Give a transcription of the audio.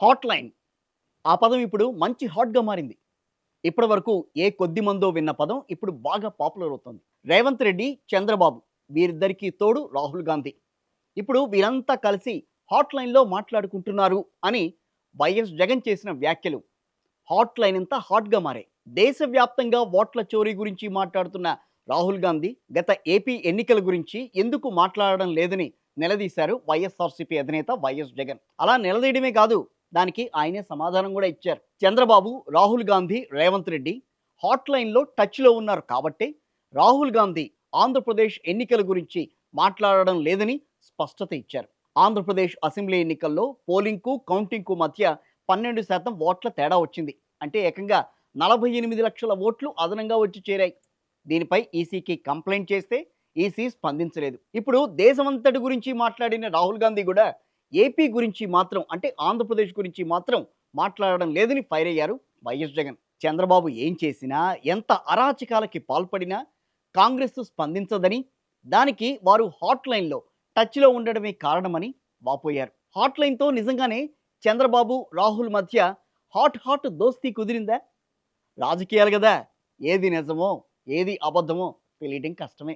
Hot line. ఆ పదం ఇప్పుడు మంచి హాట్‌గా మారింది. ఇప్పటివరకు ఏ కొద్ది మందో విన్న పదం ఇప్పుడు బాగా పాపులర్ అవుతుంది. రేవంత్ రెడ్డి, చంద్రబాబు వీరిద్దరికీ తోడు రాహుల్ గాంధీ. ఇప్పుడు వీరంతా కలిసి హాట్ లైన్‌లో మాట్లాడుకుంటున్నారు అని వైఎస్ జగన్ చేసిన వ్యాఖ్యలు హాట్ లైన్ అంతా హాట్‌గా మారాయి. దేశవ్యాప్తంగా ఓట్ల చోరీ గురించి మాట్లాడుతున్న రాహుల్ గాంధీ గత ఏపీ ఎన్నికల గురించి ఎందుకు మాట్లాడడం లేదని నిలదీశారు వైఎస్ఆర్‌సీపీ అధినేత వైఎస్ జగన్. అలా నిలదీయడమే కాదు, దానికి ఆయనే సమాధానం కూడా ఇచ్చారు. చంద్రబాబు, రాహుల్ గాంధీ, రేవంత్ రెడ్డి హాట్ లైన్‌లో టచ్‌లో ఉన్నారు కాబట్టే రాహుల్ గాంధీ ఆంధ్రప్రదేశ్ ఎన్నికల గురించి మాట్లాడడం లేదని స్పష్టత ఇచ్చారు. ఆంధ్రప్రదేశ్ అసెంబ్లీ ఎన్నికల్లో పోలింగ్‌కు, కౌంటింగ్‌కు మధ్య 12% ఓట్ల తేడా వచ్చింది. అంటే ఏకంగా 48 లక్షల ఓట్లు అదనంగా వచ్చి చేరాయి. దీనిపై ఈసీకి కంప్లైంట్ చేస్తే ఈసీ స్పందించలేదు. ఇప్పుడు దేశమంతటి గురించి మాట్లాడిన రాహుల్ గాంధీ కూడా ఏపీ గురించి మాత్రం అంటే ఆంధ్రప్రదేశ్ గురించి మాత్రం మాట్లాడడం లేదని ఫైర్ అయ్యారు వైఎస్ జగన్. చంద్రబాబు ఏం చేసినా, ఎంత అరాచకాలకి పాల్పడినా కాంగ్రెస్ స్పందించదని, దానికి వారు హాట్ లైన్‌లో టచ్‌లో ఉండడమే కారణమని వాపోయారు. హాట్ లైన్‌తో నిజంగానే చంద్రబాబు, రాహుల్ మధ్య హాట్ దోస్తీ కుదిరిందా? రాజకీయాలు గదా! ఏది నిజమో, ఏది అబద్ధమో తెలియడం కష్టమే.